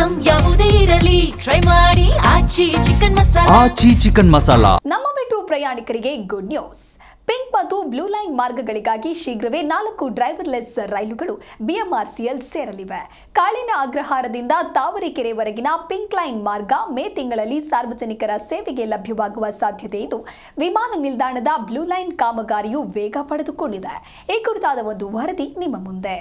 Item ಯಾವುದೇ ಇರಲಿ try ಮಾಡಿ ಆಚಿ ಚಿಕನ್ ಮಸಾಲಾ. ನಮ್ಮ ಮೆಟ್ರೋ ಪ್ರಯಾಣಿಕರಿಗೆ ಗುಡ್ ನ್ಯೂಸ್. ಪಿಂಕ್ ಮತ್ತು ಬ್ಲೂ ಲೈನ್ ಮಾರ್ಗಗಳಿಗಾಗಿ ಶೀಘ್ರವೇ 4 ಡ್ರೈವರ್ಲೆಸ್ ರೈಲುಗಳು ಬಿಎಂಆರ್ಸಿಎಲ್ ಸೇರಲಿವೆ. ಕಾಳಿನ ಅಗ್ರಹಾರದಿಂದ ತಾವರೆಕೆರೆವರೆಗಿನ ಪಿಂಕ್ ಲೈನ್ ಮಾರ್ಗ ಮೇ ತಿಂಗಳಲ್ಲಿ ಸಾರ್ವಜನಿಕರ ಸೇವೆಗೆ ಲಭ್ಯವಾಗುವ ಸಾಧ್ಯತೆ ಇದ್ದು, ವಿಮಾನ ನಿಲ್ದಾಣದ ಬ್ಲೂ ಲೈನ್ ಕಾಮಗಾರಿಯು ವೇಗ ಪಡೆದುಕೊಂಡಿದೆ. ಈ ಕುರಿತಾದ ಒಂದು ವರದಿ ನಿಮ್ಮ ಮುಂದೆ.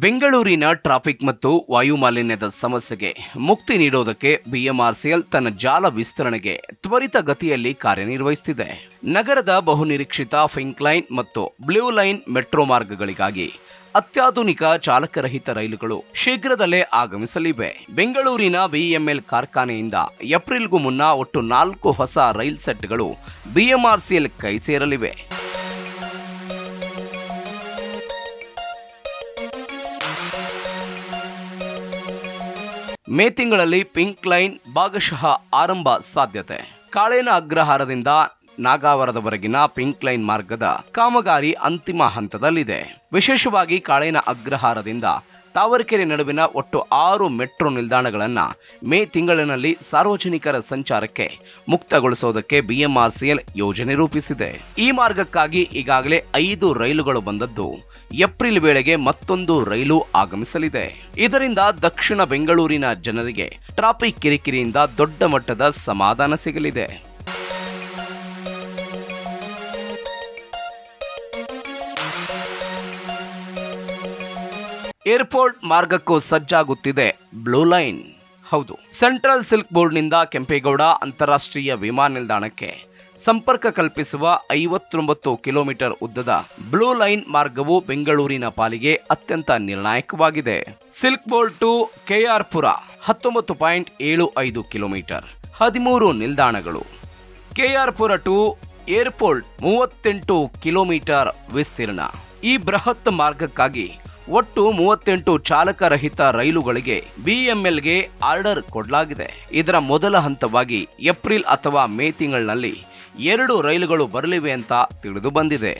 ಬೆಂಗಳೂರಿನ ಟ್ರಾಫಿಕ್ ಮತ್ತು ವಾಯುಮಾಲಿನ್ಯದ ಸಮಸ್ಯೆಗೆ ಮುಕ್ತಿ ನೀಡೋದಕ್ಕೆ ಬಿಎಂಆರ್ಸಿಎಲ್ ತನ್ನ ಜಾಲ ವಿಸ್ತರಣೆಗೆ ತ್ವರಿತ ಗತಿಯಲ್ಲಿ ಕಾರ್ಯನಿರ್ವಹಿಸುತ್ತಿದೆ. ನಗರದ ಬಹುನಿರೀಕ್ಷಿತ ಪಿಂಕ್ ಲೈನ್ ಮತ್ತು ಬ್ಲೂ ಲೈನ್ ಮೆಟ್ರೋ ಮಾರ್ಗಗಳಿಗಾಗಿ ಅತ್ಯಾಧುನಿಕ ಚಾಲಕರಹಿತ ರೈಲುಗಳು ಶೀಘ್ರದಲ್ಲೇ ಆಗಮಿಸಲಿವೆ. ಬೆಂಗಳೂರಿನ ಬಿಎಂಎಲ್ ಕಾರ್ಖಾನೆಯಿಂದ ಏಪ್ರಿಲ್ಗೂ ಮುನ್ನ ಒಟ್ಟು 4 ಹೊಸ ರೈಲ್ ಸೆಟ್ಗಳು ಬಿಎಂಆರ್ಸಿಎಲ್ ಕೈ ಸೇರಲಿವೆ. ಮೇ ತಿಂಗಳಲ್ಲಿ ಪಿಂಕ್ ಲೈನ್ ಭಾಗಶಃ ಆರಂಭ ಸಾಧ್ಯತೆ. ಕಾಳೇನ ಅಗ್ರಹಾರದಿಂದ ನಾಗಾವರದವರೆಗಿನ ಪಿಂಕ್ ಲೈನ್ ಮಾರ್ಗದ ಕಾಮಗಾರಿ ಅಂತಿಮ ಹಂತದಲ್ಲಿದೆ. ವಿಶೇಷವಾಗಿ ಕಾಳೇನ ಅಗ್ರಹಾರದಿಂದ ತಾವರೆಕೆರೆ ನಡುವಿನ ಒಟ್ಟು 6 ಮೆಟ್ರೋ ನಿಲ್ದಾಣಗಳನ್ನು ಮೇ ತಿಂಗಳಿನಲ್ಲಿ ಸಾರ್ವಜನಿಕರ ಸಂಚಾರಕ್ಕೆ ಮುಕ್ತಗೊಳಿಸುವುದಕ್ಕೆ ಬಿಎಂಆರ್ಸಿಎಲ್ ಯೋಜನೆ ರೂಪಿಸಿದೆ. ಈ ಮಾರ್ಗಕ್ಕಾಗಿ ಈಗಾಗಲೇ 5 ರೈಲುಗಳು ಬಂದದ್ದು, ಏಪ್ರಿಲ್ ವೇಳೆಗೆ ಮತ್ತೊಂದು ರೈಲು ಆಗಮಿಸಲಿದೆ. ಇದರಿಂದ ದಕ್ಷಿಣ ಬೆಂಗಳೂರಿನ ಜನರಿಗೆ ಟ್ರಾಫಿಕ್ ಕಿರಿಕಿರಿಯಿಂದ ದೊಡ್ಡ ಮಟ್ಟದ ಸಮಾಧಾನ ಸಿಗಲಿದೆ. ಏರ್ಪೋರ್ಟ್ ಮಾರ್ಗಕ್ಕೂ ಸಜ್ಜಾಗುತ್ತಿದೆ ಬ್ಲೂ ಲೈನ್. ಹೌದು, ಸೆಂಟ್ರಲ್ ಸಿಲ್ಕ್ ಬೋರ್ಡ್ನಿಂದ ಕೆಂಪೇಗೌಡ ಅಂತಾರಾಷ್ಟ್ರೀಯ ವಿಮಾನ ನಿಲ್ದಾಣಕ್ಕೆ ಸಂಪರ್ಕ ಕಲ್ಪಿಸುವ 59 ಕಿಲೋಮೀಟರ್ ಉದ್ದದ ಬ್ಲೂ ಲೈನ್ ಮಾರ್ಗವು ಬೆಂಗಳೂರಿನ ಪಾಲಿಗೆ ಅತ್ಯಂತ ನಿರ್ಣಾಯಕವಾಗಿದೆ. ಸಿಲ್ಕ್ ಬೋರ್ಡ್ ಟು ಕೆಆರ್ ಪುರ 19.75 ಕಿಲೋಮೀಟರ್, 13 ನಿಲ್ದಾಣಗಳು. ಕೆಆರ್ ಪುರ ಟು ಏರ್ಪೋರ್ಟ್ 38 ಕಿಲೋಮೀಟರ್ ವಿಸ್ತೀರ್ಣ. ಈ ಬೃಹತ್ ಮಾರ್ಗಕ್ಕಾಗಿ ಒಟ್ಟು 38 ಚಾಲಕರಹಿತ ರೈಲುಗಳಿಗೆ ಬಿಎಂಎಲ್ಗೆ ಆರ್ಡರ್ ಕೊಡಲಾಗಿದೆ. ಇದರ ಮೊದಲ ಹಂತವಾಗಿ ಏಪ್ರಿಲ್ ಅಥವಾ ಮೇ ತಿಂಗಳಿನಲ್ಲಿ 2 ರೈಲುಗಳು ಬರಲಿವೆ ಅಂತ ತಿಳಿದು ಬಂದಿದೆ.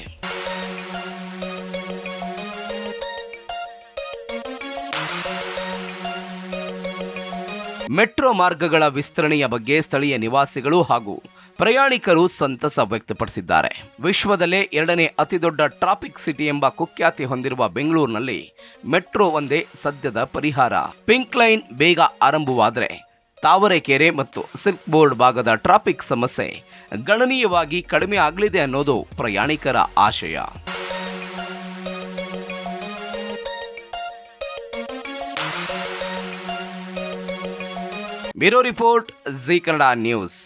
ಮೆಟ್ರೋ ಮಾರ್ಗಗಳ ವಿಸ್ತರಣೆಯ ಬಗ್ಗೆ ಸ್ಥಳೀಯ ನಿವಾಸಿಗಳು ಹಾಗೂ ಪ್ರಯಾಣಿಕರು ಸಂತಸ ವ್ಯಕ್ತಪಡಿಸಿದ್ದಾರೆ. ವಿಶ್ವದಲ್ಲೇ 2ನೇ ಅತಿದೊಡ್ಡ ಟ್ರಾಫಿಕ್ ಸಿಟಿ ಎಂಬ ಕುಖ್ಯಾತಿ ಹೊಂದಿರುವ ಬೆಂಗಳೂರಿನಲ್ಲಿ ಮೆಟ್ರೋ ಒಂದೇ ಸದ್ಯದ ಪರಿಹಾರ. ಪಿಂಕ್ ಲೈನ್ ಬೇಗ ಆರಂಭವಾದರೆ ತಾವರೆಕೆರೆ ಮತ್ತು ಸಿಲ್ಕ್ ಬೋರ್ಡ್ ಭಾಗದ ಟ್ರಾಫಿಕ್ ಸಮಸ್ಯೆ ಗಣನೀಯವಾಗಿ ಕಡಿಮೆ ಆಗಲಿದೆ ಅನ್ನೋದು ಪ್ರಯಾಣಿಕರ ಆಶಯ. Bureau report, G Kannada news.